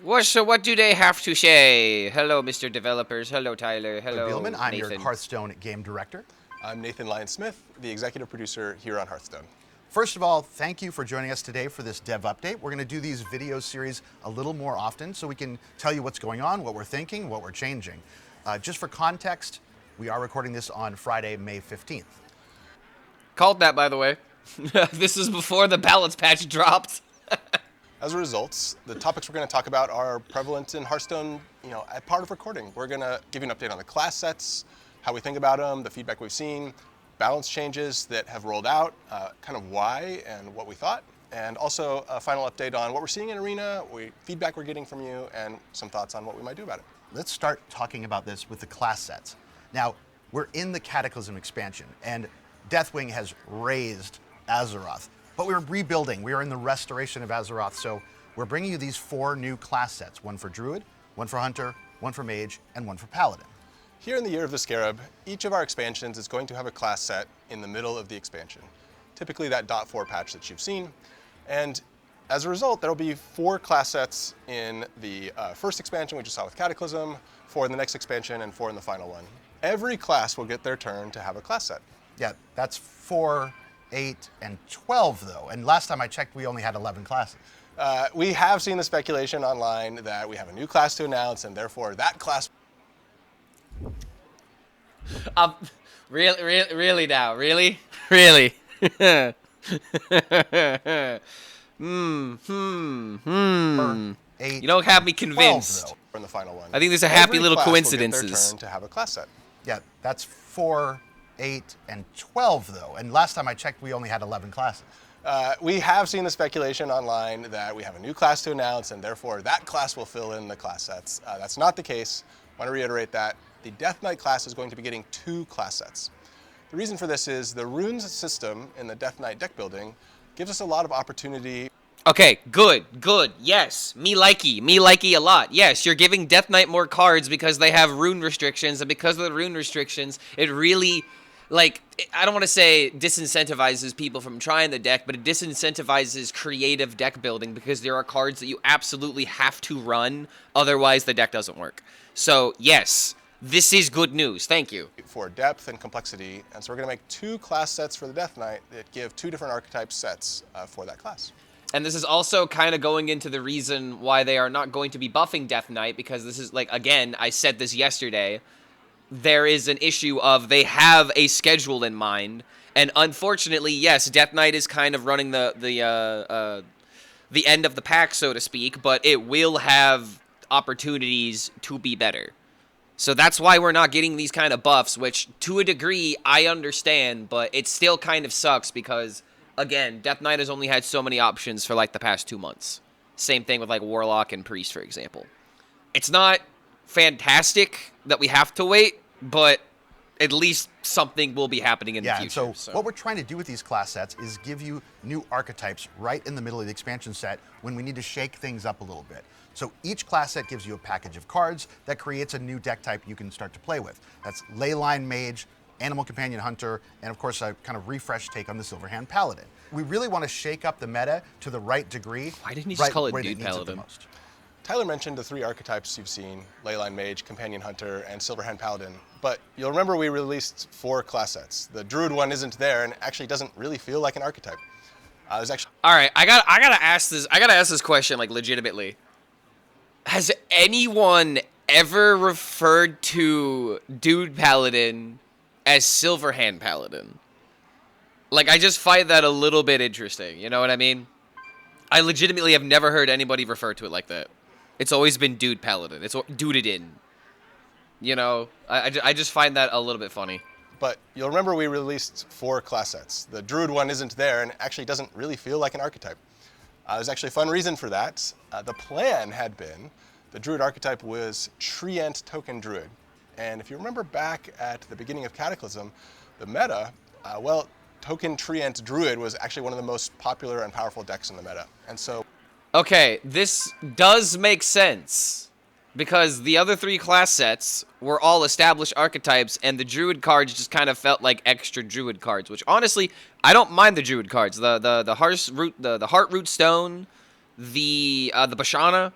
What do they have to say? Hello, Mr. Developers. Hello, Tyler. Hello, Bielman. I'm Nathan. your Hearthstone game director. I'm Nathan Lyon-Smith, the executive producer here on Hearthstone. First of all, thank you for joining us today for this dev update. We're going to do these video series a little more often so we can tell you what's going on, what we're thinking, what we're changing. Just for context, we are recording this on Friday, May 15th. Called that, by the way. This is before the balance patch dropped. As a result, the topics we're going to talk about are prevalent in Hearthstone, as part of recording. We're going to give you an update on the class sets, how we think about them, the feedback we've seen, balance changes that have rolled out, kind of why and what we thought, and also a final update on what we're seeing in Arena, feedback we're getting from you, and some thoughts on what we might do about it. Let's start talking about this with the class sets. Now, we're in the Cataclysm expansion, and Deathwing has raised Azeroth, but we're rebuilding. We are in the restoration of Azeroth, so we're bringing you these 4 new class sets, one for Druid, one for Hunter, one for Mage, and one for Paladin. Here in the Year of the Scarab, each of our expansions is going to have a class set in the middle of the expansion, typically that .4 patch that you've seen. And as a result, there will be 4 class sets in the first expansion, we just saw with Cataclysm, 4 in the next expansion, and 4 in the final one. Every class will get their turn to have a class set. Yeah, that's 4, 8, and 12, though. And last time I checked, we only had 11 classes. We have seen the speculation online that we have a new class to announce, and therefore that class... Really now? Really? Eight, You don't have me convinced. 12, in the final one. I think there's a happy Every little class will get coincidences. their turn to have a class set. Yeah, that's 4, 8, and 12, though. And last time I checked, we only had 11 classes. We have seen the speculation online that we have a new class to announce, and therefore that class will fill in the class sets. That's not the case. I want to reiterate that. The Death Knight class is going to be getting 2 class sets. The reason for this is the runes system in the Death Knight deck building gives us a lot of opportunity. Okay, good. Yes, me likey a lot. Yes, you're giving Death Knight more cards because they have rune restrictions, and because of the rune restrictions, it really, I don't want to say disincentivizes people from trying the deck, but it disincentivizes creative deck building because there are cards that you absolutely have to run, otherwise the deck doesn't work. So, yes, this is good news. Thank you. For depth and complexity, and so we're going to make 2 class sets for the Death Knight that give 2 different archetype sets for that class. And this is also kind of going into the reason why they are not going to be buffing Death Knight, because this is, again, I said this yesterday, there is an issue of they have a schedule in mind, and unfortunately, yes, Death Knight is kind of running the end of the pack, so to speak, but it will have opportunities to be better. So that's why we're not getting these kind of buffs, which, to a degree, I understand, but it still kind of sucks because, again, Death Knight has only had so many options for, the past 2 months. Same thing with, Warlock and Priest, for example. It's not fantastic that we have to wait, but at least something will be happening in the future. And so what we're trying to do with these class sets is give you new archetypes right in the middle of the expansion set when we need to shake things up a little bit. So each class set gives you a package of cards that creates a new deck type you can start to play with. That's Leyline Mage, Animal Companion Hunter, and of course a kind of refresh take on the Silverhand Paladin. We really want to shake up the meta to the right degree. Why didn't you just call it Dude it Paladin? the most. Tyler mentioned the 3 archetypes you've seen, Leyline Mage, Companion Hunter, and Silverhand Paladin. But you'll remember we released 4 class sets. The Druid one isn't there and actually doesn't really feel like an archetype. There's actually... All right, I gotta ask this question, legitimately. Has anyone ever referred to Dude Paladin as Silverhand Paladin? I just find that a little bit interesting, you know what I mean? I legitimately have never heard anybody refer to it like that. It's always been Dude Paladin. It's duded in. You know, I just find that a little bit funny. But you'll remember we released 4 class sets. The Druid one isn't there and actually doesn't really feel like an archetype. There's actually a fun reason for that. The plan had been the Druid archetype was Treant Token Druid. And if you remember back at the beginning of Cataclysm, the meta, Token Treant Druid was actually one of the most popular and powerful decks in the meta. And so... Okay, this does make sense, because the other 3 class sets were all established archetypes, and the Druid cards just kind of felt like extra Druid cards, which honestly, I don't mind the Druid cards. The Heart Root Stone, the Bashana,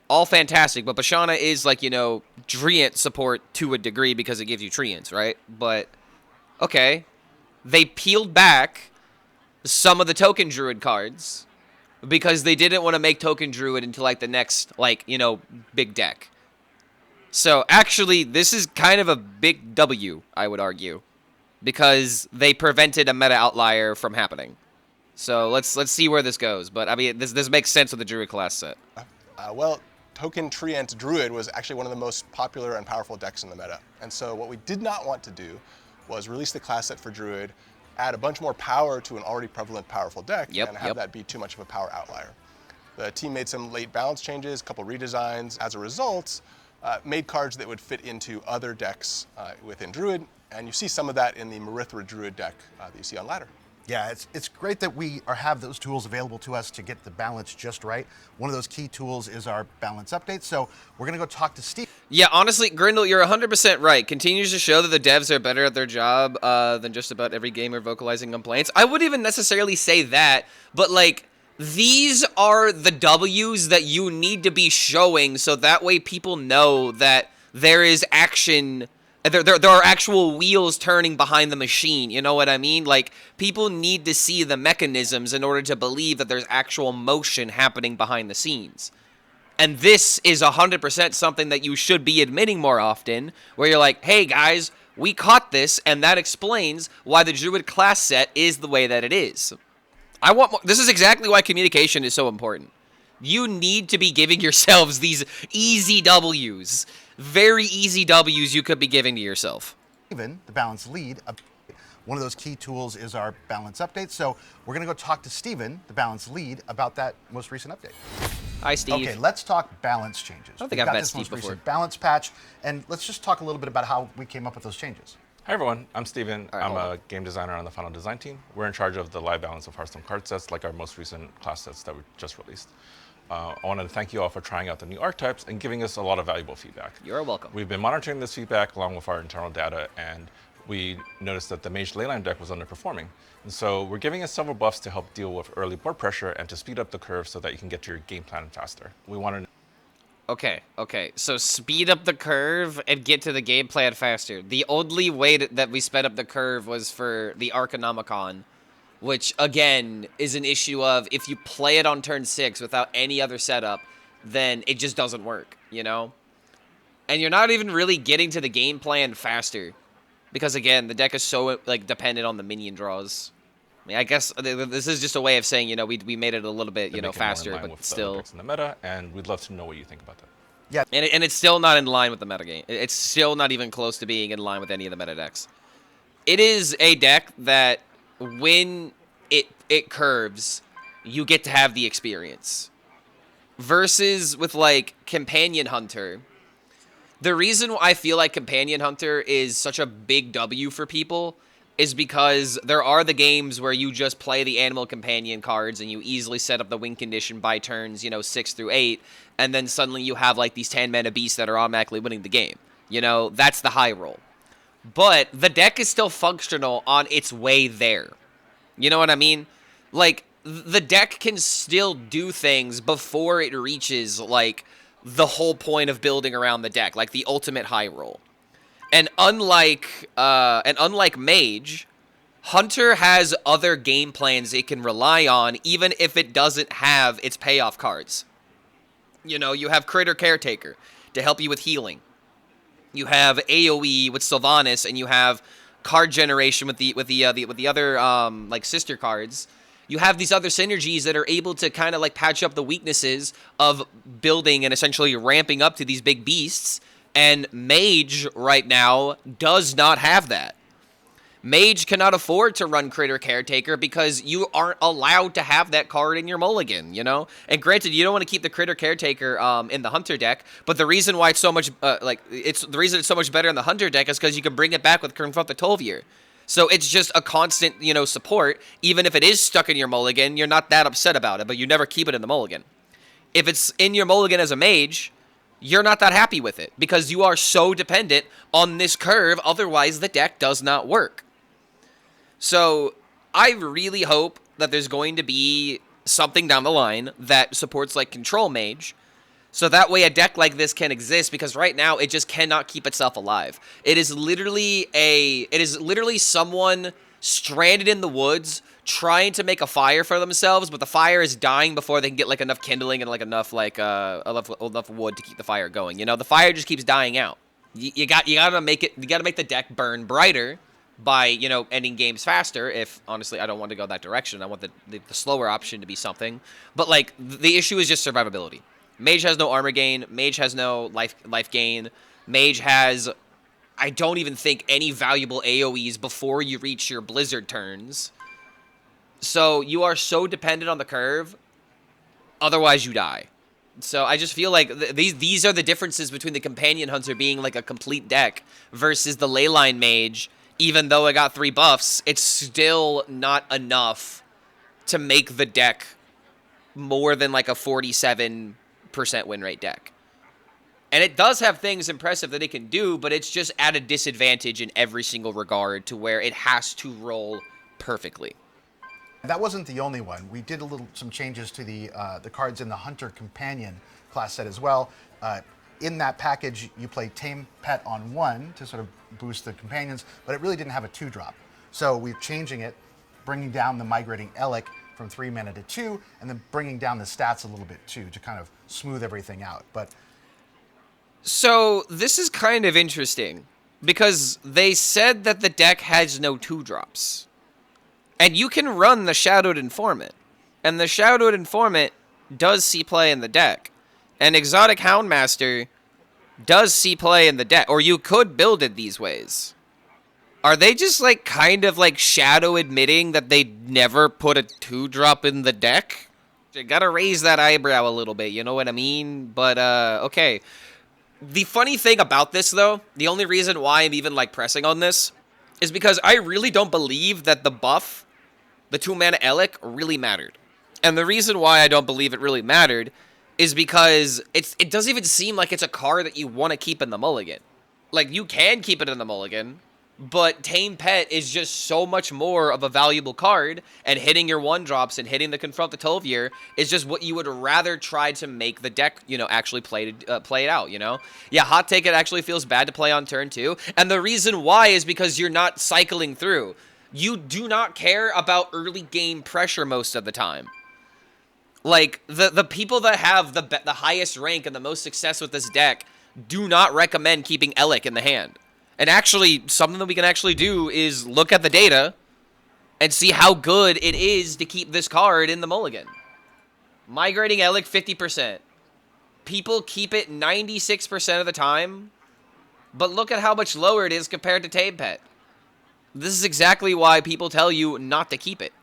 all fantastic, but Bashana is like, Treant support to a degree because it gives you Treants, right? But, okay, they peeled back some of the Token Druid cards because they didn't want to make Token Druid into, like, the next, like, big deck. So, actually, this is kind of a big W, I would argue, because they prevented a meta outlier from happening. So, let's see where this goes. But, I mean, this makes sense with the Druid class set. Well, Token Treant Druid was actually one of the most popular and powerful decks in the meta. And so what we did not want to do was release the class set for Druid, add a bunch more power to an already prevalent powerful deck, and have that be too much of a power outlier. The team made some late balance changes, a couple redesigns. As a result, made cards that would fit into other decks within Druid, and you see some of that in the Marithra Druid deck that you see on Ladder. Yeah, it's great that we have those tools available to us to get the balance just right. One of those key tools is our balance update. So we're going to go talk to Steve. Yeah, honestly, Grindle, you're 100% right. Continues to show that the devs are better at their job than just about every gamer vocalizing complaints. I wouldn't even necessarily say that, but like, these are the W's that you need to be showing so that way people know that there is action. There are actual wheels turning behind the machine, you know what I mean? Like, people need to see the mechanisms in order to believe that there's actual motion happening behind the scenes. And this is 100% something that you should be admitting more often, where you're like, hey guys, we caught this, and that explains why the Druid class set is the way that it is. I want more. This is exactly why communication is so important. You need to be giving yourselves these easy W's. Very easy W's you could be giving to yourself. Steven, the balance lead. One of those key tools is our balance update. So we're going to go talk to Steven, the balance lead, about that most recent update. Hi, Steve. Okay, let's talk balance changes. I don't think I've met Steve before. Recent balance patch, and let's just talk a little bit about how we came up with those changes. Hi everyone, I'm Steven. Right, I'm a game designer on the Final Design team. We're in charge of the live balance of Hearthstone card sets, like our most recent class sets that we just released. I wanted to thank you all for trying out the new archetypes and giving us a lot of valuable feedback. You're welcome. We've been monitoring this feedback along with our internal data, and we noticed that the Mage Leyline deck was underperforming. And so we're giving it several buffs to help deal with early board pressure and to speed up the curve so that you can get to your game plan faster. We want to Okay, so speed up the curve and get to the game plan faster. The only way that we sped up the curve was for the Arcanomicon, which, again, is an issue of if you play it on turn 6 without any other setup, then it just doesn't work, you know? And you're not even really getting to the game plan faster, because, again, the deck is so, like, dependent on the minion draws. I mean, I guess this is just a way of saying, we made it a little bit, faster, but still. in the meta, and we'd love to know what you think about that. Yeah. And it's still not in line with the metagame. It's still not even close to being in line with any of the meta decks. It is a deck that, when it curves, you get to have the experience. Versus with, like, Companion Hunter. The reason I feel like Companion Hunter is such a big W for people is because there are the games where you just play the Animal Companion cards and you easily set up the win condition by turns, 6 through 8, and then suddenly you have, like, these 10-mana beasts that are automatically winning the game. That's the high roll. But the deck is still functional on its way there. You know what I mean? Like, the deck can still do things before it reaches, like, the whole point of building around the deck, like the ultimate high roll. And unlike Mage, Hunter has other game plans it can rely on, even if it doesn't have its payoff cards. You have Critter Caretaker to help you with healing. You have AoE with Sylvanas, and you have card generation with the other like sister cards. You have these other synergies that are able to kind of like patch up the weaknesses of building and essentially ramping up to these big beasts. And Mage right now does not have that. Mage cannot afford to run Critter Caretaker because you aren't allowed to have that card in your mulligan, And granted, you don't want to keep the Critter Caretaker in the Hunter deck, but the reason why it's so much it's so much better in the Hunter deck is because you can bring it back with Confront the Tol'vir. So it's just a constant, support. Even if it is stuck in your mulligan, you're not that upset about it, but you never keep it in the mulligan. If it's in your mulligan as a Mage, you're not that happy with it because you are so dependent on this curve. Otherwise, the deck does not work. So I really hope that there's going to be something down the line that supports like Control Mage So that way a deck like this can exist, because right now it just cannot keep itself alive. It is literally someone stranded in the woods trying to make a fire for themselves, but the fire is dying before they can get like enough kindling and like enough wood to keep the fire going. You know, the fire just keeps dying out. You gotta make the deck burn brighter by, you know, ending games faster. If honestly I don't want to go that direction, I want the slower option to be something. But like the issue is just survivability. Mage has no armor gain. Mage has no life gain. Mage has, I don't even think, any valuable AoEs before you reach your Blizzard turns. So you are so dependent on the curve, otherwise you die. So I just feel like these are the differences between the Companion Hunter being like a complete deck versus the Leyline Mage. Even though it got 3 buffs, it's still not enough to make the deck more than like a 47% win rate deck. And it does have things impressive that it can do, but it's just at a disadvantage in every single regard to where it has to roll perfectly. That wasn't the only one. We did some changes to the cards in the Hunter Companion class set as well. In that package, you play Tame Pet on 1 to sort of boost the companions, but it really didn't have a 2-drop. So we're changing it, bringing down the Migrating Elec from 3 mana to 2, and then bringing down the stats a little bit too to kind of smooth everything out. But so this is kind of interesting because they said that the deck has no 2-drops. And you can run the Shadowed Informant. And the Shadowed Informant does see play in the deck. And Exotic Houndmaster does see play in the deck. Or you could build it these ways. Are they just like kind of like shadow admitting that they never put a 2-drop in the deck? You gotta raise that eyebrow a little bit, you know what I mean? But, okay. The funny thing about this, though, the only reason why I'm even like pressing on this is because I really don't believe that the buff, the 2-mana Elec, really mattered. And the reason why I don't believe it really mattered is because it doesn't even seem like it's a card that you want to keep in the mulligan. Like, you can keep it in the mulligan, but Tame Pet is just so much more of a valuable card, and hitting your 1-drops and hitting the Confront the Tol'vir is just what you would rather try to make the deck, you know, actually play it out, you know? Yeah, hot take, it actually feels bad to play on turn 2, and the reason why is because you're not cycling through. You do not care about early game pressure most of the time. Like, the people that have the highest rank and the most success with this deck do not recommend keeping Elec in the hand. And actually, something that we can actually do is look at the data and see how good it is to keep this card in the mulligan. Migrating Elec 50%. People keep it 96% of the time, but look at how much lower it is compared to Tame Pet. This is exactly why people tell you not to keep it.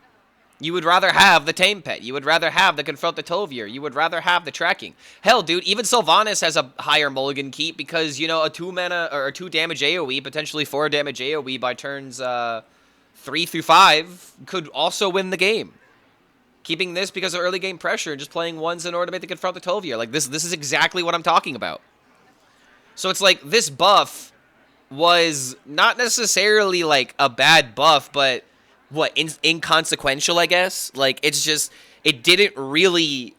You would rather have the Tame Pet. You would rather have the Confront the Tol'vir. You would rather have the tracking. Hell, dude, even Sylvanas has a higher mulligan keep because, you know, a 2-mana or a 2 damage AoE, potentially 4 damage AoE by turns 3 through 5 could also win the game. Keeping this because of early game pressure and just playing 1s in order to make the Confront the Tol'vir. Like, this is exactly what I'm talking about. So it's like this buff was not necessarily like a bad buff, but inconsequential, I guess. Like, it's just, it didn't really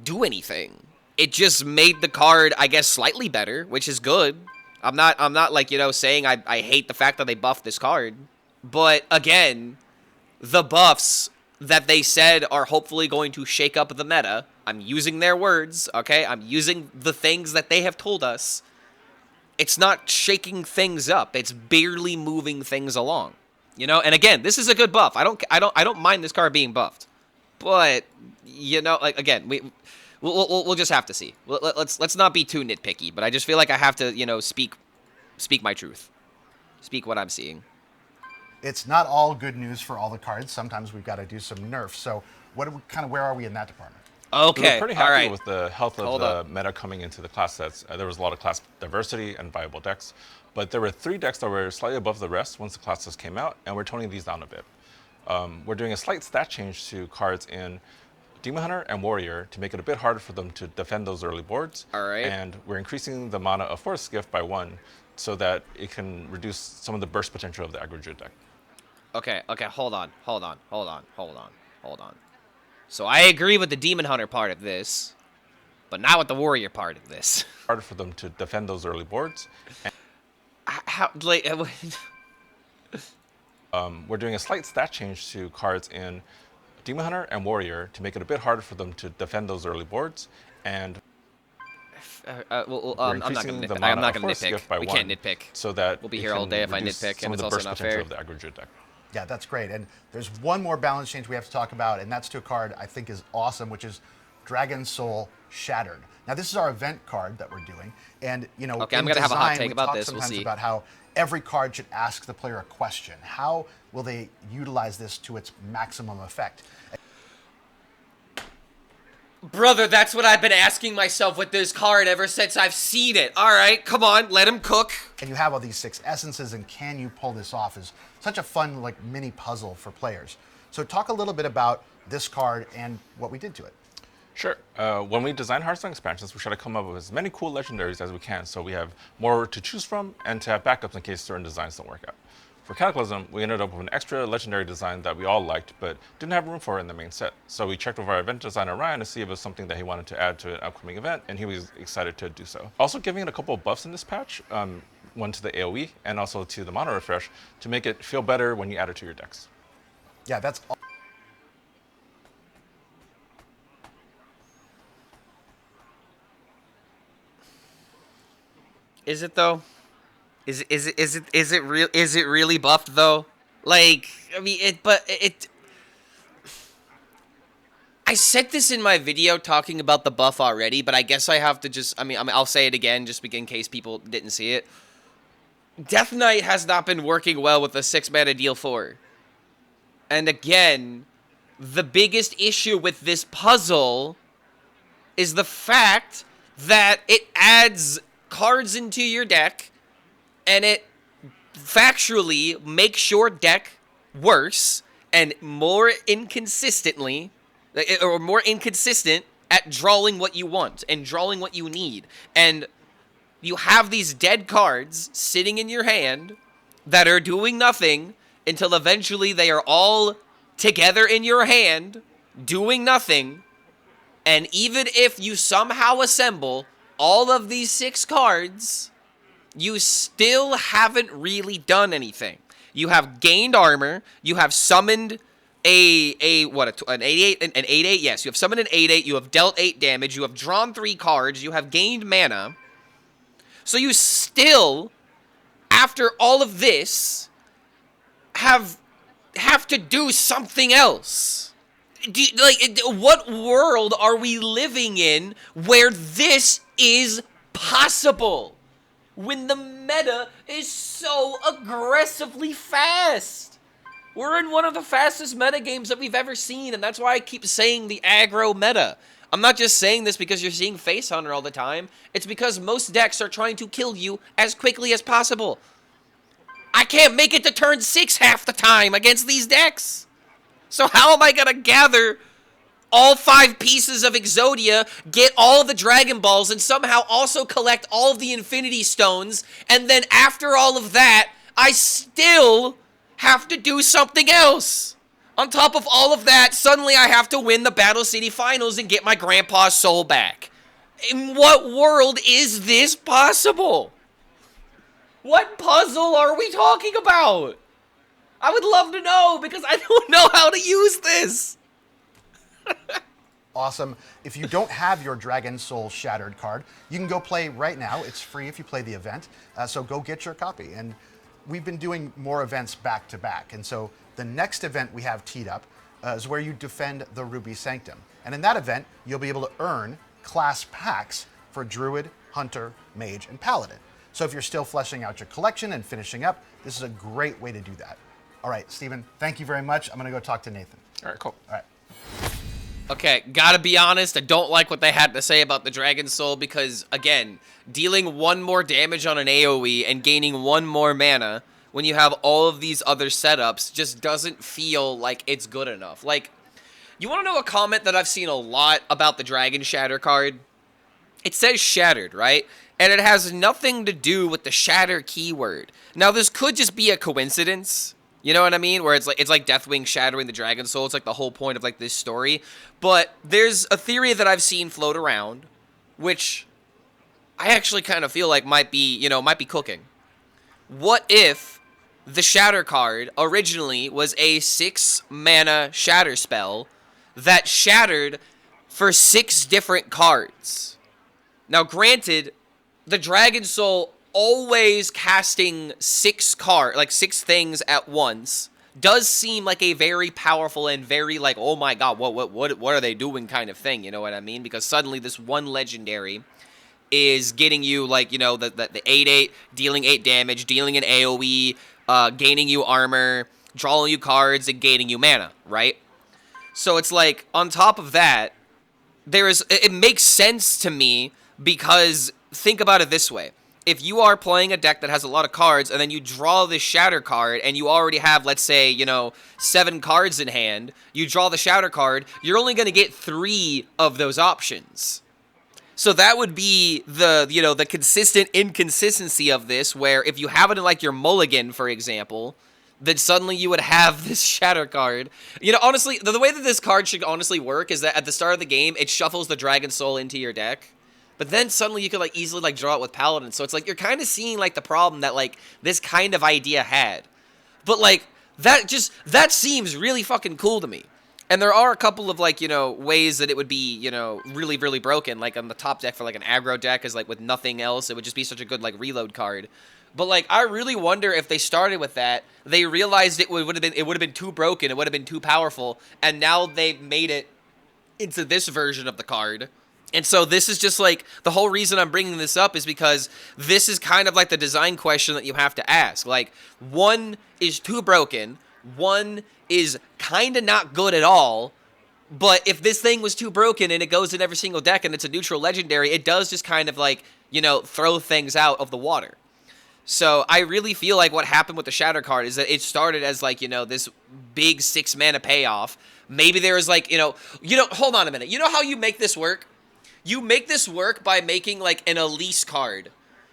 do anything. It just made the card, I guess, slightly better, which is good. I'm not like, you know, saying I hate the fact that they buffed this card. But again, the buffs that they said are hopefully going to shake up the meta, I'm using their words, okay? I'm using the things that they have told us. It's not shaking things up. It's barely moving things along. You know, and again, this is a good buff. I don't mind this card being buffed, but you know, like again, we'll just have to see. Let's not be too nitpicky. But I just feel like I have to, you know, speak my truth, speak what I'm seeing. it's not all good news for all the cards. Sometimes we've got to do some nerfs. So where are we in that department? Okay, We were pretty happy all right. with the health of Hold the up. meta coming into the class sets. There was a lot of class diversity and viable decks, but there were 3 decks that were slightly above the rest once the classes came out, and we're toning these down a bit. We're doing a slight stat change to cards in Demon Hunter and Warrior to make it a bit harder for them to defend those early boards. All right. And we're increasing the mana of Forest Gift by 1 so that it can reduce some of the burst potential of the aggro Druid deck. Okay, hold on. So I agree with the Demon Hunter part of this, but not with the warrior part of this. Harder for them to defend those early boards. How, like, We're doing a slight stat change to cards in Demon Hunter and Warrior to make it a bit harder for them to defend those early boards. And I'm not going to nitpick. I'm not going to nitpick. We can't nitpick. So that we'll be here all day if I nitpick, and it's also not fair. Of the aggro Druid deck. Yeah, that's great. And there's one more balance change we have to talk about, and that's to a card I think is awesome, which is Dragon Soul Shattered. Now, this is our event card that we're doing, and okay, I'm going to have a hot take about this. Sometimes we'll see. About how every card should ask the player a question. How will they utilize this to its maximum effect? Brother, that's what I've been asking myself with this card ever since I've seen it. All right, come on, let him cook. And you have all these 6 essences, and can you pull this off is such a fun mini puzzle for players. So talk a little bit about this card and what we did to it. Sure. When we design Hearthstone expansions, we try to come up with as many cool legendaries as we can so we have more to choose from and to have backups in case certain designs don't work out. For Cataclysm, we ended up with an extra legendary design that we all liked but didn't have room for in the main set. So we checked with our event designer Ryan to see if it was something that he wanted to add to an upcoming event, and he was excited to do so. Also giving it a couple of buffs in this patch, one to the AoE and also to the mono refresh to make it feel better when you add it to your decks. Yeah, that's all. Is it though? Is it real? Is it really buffed though? Like, I mean, I said this in my video talking about the buff already, but I guess I have to just. I mean, I'll say it again just in case people didn't see it. Death Knight has not been working well with the 6 mana deal 4. And again, the biggest issue with this puzzle is the fact that it adds cards into your deck, and it factually makes your deck worse and more inconsistently, or more inconsistent at drawing what you want and drawing what you need. And you have these dead cards sitting in your hand that are doing nothing until eventually they are all together in your hand, doing nothing. And even if you somehow assemble all of these 6 cards, you still haven't really done anything. You have gained armor, you have summoned an 8/8, yes, you have summoned an 8/8, you have dealt 8 damage, you have drawn 3 cards, you have gained mana. So you still, after all of this, have to do something else. What world are we living in where this is possible? When the meta is so aggressively fast. We're in one of the fastest meta games that we've ever seen, and that's why I keep saying the aggro meta. I'm not just saying this because you're seeing Face Hunter all the time. It's because most decks are trying to kill you as quickly as possible. I can't make it to turn 6 half the time against these decks. So how am I going to gather all 5 pieces of Exodia, get all the Dragon Balls, and somehow also collect all of the Infinity Stones, and then after all of that, I still have to do something else? On top of all of that, suddenly I have to win the Battle City Finals and get my grandpa's soul back. In what world is this possible? What puzzle are we talking about? I would love to know, because I don't know how to use this. Awesome. If you don't have your Dragon Soul Shattered card, you can go play right now. It's free if you play the event. So go get your copy. And we've been doing more events back to back. And so the next event we have teed up is where you defend the Ruby Sanctum. And in that event, you'll be able to earn class packs for Druid, Hunter, Mage, and Paladin. So if you're still fleshing out your collection and finishing up, this is a great way to do that. All right, Stephen, thank you very much. I'm going to go talk to Nathan. All right, cool. All right. Okay, gotta be honest, I don't like what they had to say about the Dragon Soul because, again, dealing 1 more damage on an AoE and gaining 1 more mana when you have all of these other setups just doesn't feel like it's good enough. Like, you want to know a comment that I've seen a lot about the Dragon Shatter card? It says Shattered, right? And it has nothing to do with the Shatter keyword. Now, this could just be a coincidence. You know what I mean? Where it's like Deathwing shattering the Dragon Soul. It's like the whole point of like this story. But there's a theory that I've seen float around which I actually kind of feel like might be cooking. What if the Shatter card originally was a 6-mana Shatter spell that shattered for 6 different cards? Now, granted, the Dragon Soul always casting 6 things at once does seem like a very powerful and very like, oh my god, what are they doing kind of thing, you know what I mean? Because suddenly this one legendary is getting you like, you know, the 8/8, dealing 8 damage, dealing an AoE, gaining you armor, drawing you cards, and gaining you mana, right? So it's like, on top of that, it makes sense to me, because think about it this way. If you are playing a deck that has a lot of cards, and then you draw the Shatter card, and you already have, let's say, you know, 7 cards in hand, you draw the Shatter card, you're only going to get 3 of those options. So that would be the consistent inconsistency of this, where if you have it in, like, your mulligan, for example, then suddenly you would have this Shatter card. You know, honestly, the way that this card should honestly work is that at the start of the game, it shuffles the Dragon Soul into your deck. But then suddenly you could, like, easily, like, draw it with Paladin. So it's like, you're kind of seeing, like, the problem that, like, this kind of idea had. But, like, that seems really fucking cool to me. And there are a couple of, like, you know, ways that it would be, you know, really, really broken. Like, on the top deck for, like, an aggro deck is, like, with nothing else, it would just be such a good, like, reload card. But, like, I really wonder if they started with that, they realized it would have been too broken, it would have been too powerful, and now they've made it into this version of the card. And so this is just, like, the whole reason I'm bringing this up is because this is kind of like the design question that you have to ask. Like, one is too broken, one is kind of not good at all, but if this thing was too broken and it goes in every single deck and it's a neutral legendary, it does just kind of, like, you know, throw things out of the water. So I really feel like what happened with the Shatter card is that it started as, like, you know, this big 6-mana payoff. Maybe there was, like, you know, hold on a minute. You know how you make this work? You make this work by making, like, an Elise card,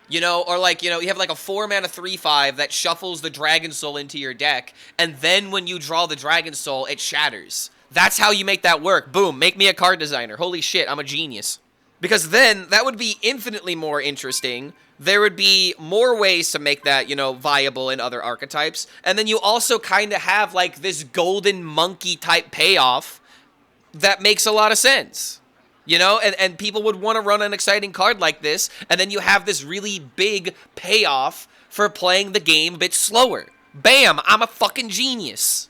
you know, or, like, you know, you have, like, a 4-mana 3/5 that shuffles the Dragon Soul into your deck, and then when you draw the Dragon Soul, it shatters. That's how you make that work. Boom, make me a card designer. Holy shit, I'm a genius. Because then, that would be infinitely more interesting. There would be more ways to make that, you know, viable in other archetypes, and then you also kind of have, like, this golden monkey type payoff that makes a lot of sense. You know, and people would want to run an exciting card like this, and then you have this really big payoff for playing the game a bit slower. Bam! I'm a fucking genius.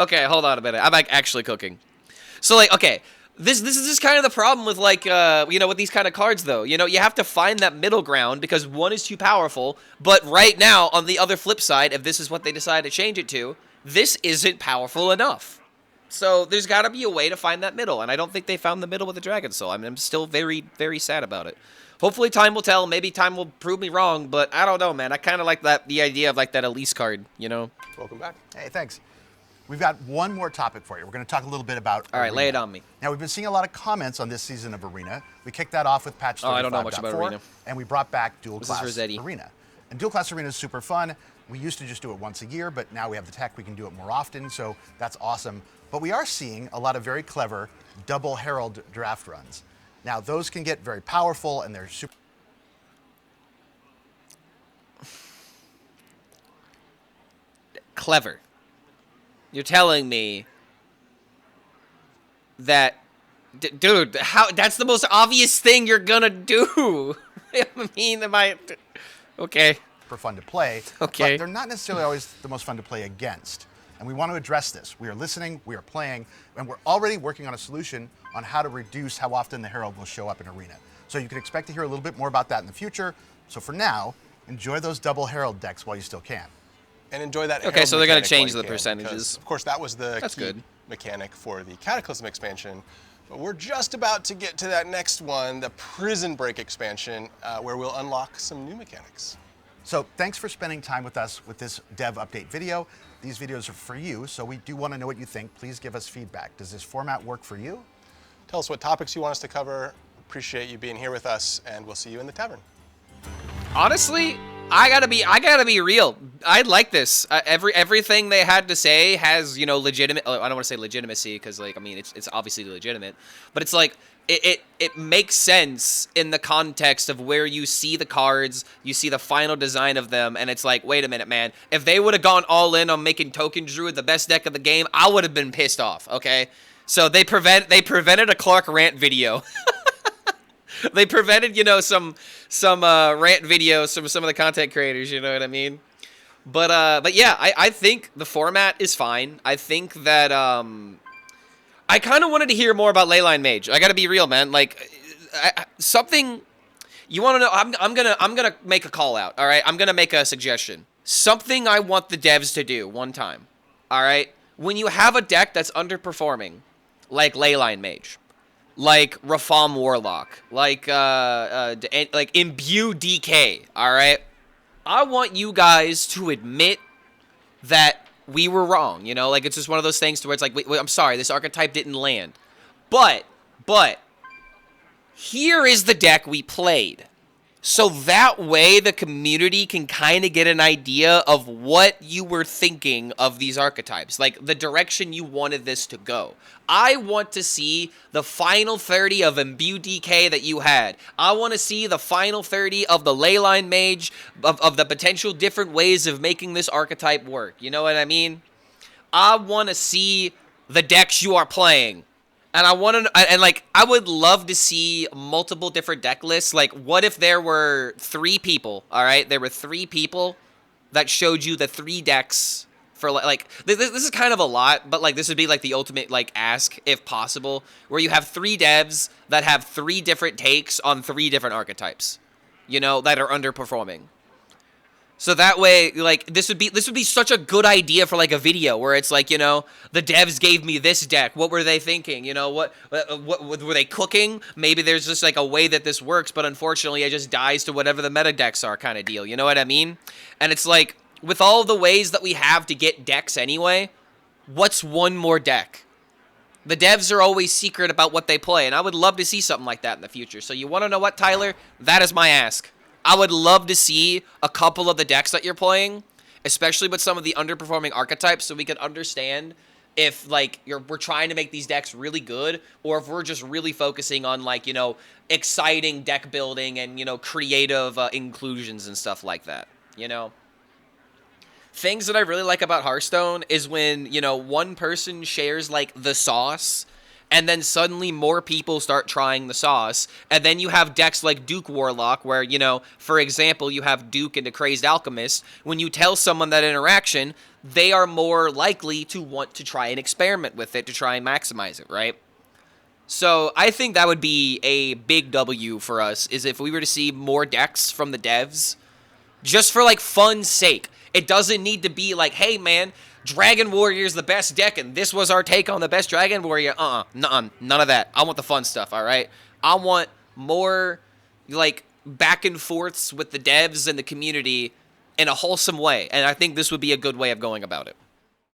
Okay, hold on a minute. I'm, like, actually cooking. So, like, okay, this is just kind of the problem with, like, you know, with these kind of cards, though. You know, you have to find that middle ground, because one is too powerful, but right now, on the other flip side, if this is what they decide to change it to, this isn't powerful enough. So there's got to be a way to find that middle, and I don't think they found the middle with the Dragon Soul. I mean, I'm still very, very sad about it. Hopefully time will tell. Maybe time will prove me wrong, but I don't know, man. I kind of like the idea of, like, that Elise card, you know? Welcome back. Hey, thanks. We've got one more topic for you. We're going to talk a little bit about All right, Arena. lay it on me. Now, we've been seeing a lot of comments on this season of Arena. We kicked that off with patch 35.4, I don't know much about Arena. and we brought back Dual This is Class for Zeddy. Arena. And Dual Class Arena is super fun. We used to just do it once a year, but now we have the tech, we can do it more often, so that's awesome. But we are seeing a lot of very clever double Herald draft runs. Now, those can get very powerful, and they're super... Clever. You're telling me that... dude, how? That's the most obvious thing you're gonna do. I mean, okay. fun to play, Okay. but they're not necessarily always the most fun to play against. And we want to address this. We are listening, we are playing, and we're already working on a solution on how to reduce how often the Herald will show up in Arena. So you can expect to hear a little bit more about that in the future. So for now, enjoy those double Herald decks while you still can. And enjoy that. Okay, so they're going mechanic to change while the you can, percentages. because, of course, that was the That's key good. mechanic for the Cataclysm expansion. But we're just about to get to that next one, the Prison Break expansion, where we'll unlock some new mechanics. So thanks for spending time with us with this dev update video. These videos are for you, so we do want to know what you think. Please give us feedback. Does this format work for you? Tell us what topics you want us to cover. Appreciate you being here with us, and we'll see you in the tavern. Honestly, I gotta be real. I like this. Everything they had to say has, you know, legitimate. I don't want to say legitimacy because, like, I mean, it's obviously legitimate, but it's like it makes sense in the context of where you see the cards, you see the final design of them, and it's like, wait a minute, man. If they would have gone all in on making Token Druid the best deck of the game, I would have been pissed off. Okay, so they prevented a Clark rant video. They prevented, you know, some rant videos from some of the content creators, you know what I mean? But yeah, I think the format is fine. I think that I kind of wanted to hear more about Leyline Mage. I got to be real, man. Like something you want to know. I'm gonna make a call out. All right, I'm gonna make a suggestion. Something I want the devs to do one time. All right, when you have a deck that's underperforming, like Leyline Mage, like Rafam Warlock, like Imbue DK, all right? I want you guys to admit that we were wrong, you know? Like, it's just one of those things to where it's like, wait, I'm sorry, this archetype didn't land. But, here is the deck we played. So that way the community can kind of get an idea of what you were thinking of these archetypes, like the direction you wanted this to go. I want to see the final 30 of Imbue DK that you had. I want to see the final 30 of the Leyline Mage, of the potential different ways of making this archetype work. You know what I mean? I want to see the decks you are playing. And I would love to see multiple different deck lists. Like, what if there were 3 people, all right? There were 3 people that showed you the 3 decks for, like, this is kind of a lot, but, like, this would be, like, the ultimate, like, ask, if possible, where you have 3 devs that have 3 different takes on 3 different archetypes, you know, that are underperforming. So that way, like, this would be such a good idea for, like, a video where it's like, you know, the devs gave me this deck. What were they thinking? You know, what were they cooking? Maybe there's just, like, a way that this works, but unfortunately it just dies to whatever the meta decks are kind of deal. You know what I mean? And it's like, with all the ways that we have to get decks anyway, what's one more deck? The devs are always secret about what they play, and I would love to see something like that in the future. So you want to know what, Tyler? That is my ask. I would love to see a couple of the decks that you're playing, especially with some of the underperforming archetypes, so we can understand if, like, we're trying to make these decks really good, or if we're just really focusing on, like, you know, exciting deck building and, you know, creative inclusions and stuff like that, you know? Things that I really like about Hearthstone is when, you know, one person shares, like, the sauce, and then suddenly more people start trying the sauce. And then you have decks like Duke Warlock where, you know, for example, you have Duke and a Crazed Alchemist. When you tell someone that interaction, they are more likely to want to try and experiment with it to try and maximize it, right? So I think that would be a big W for us, is if we were to see more decks from the devs, just for, like, fun's sake. It doesn't need to be like, hey, man, Dragon Warrior is the best deck, and this was our take on the best Dragon Warrior. None of that. I want the fun stuff, all right? I want more, like, back and forths with the devs and the community in a wholesome way, and I think this would be a good way of going about it.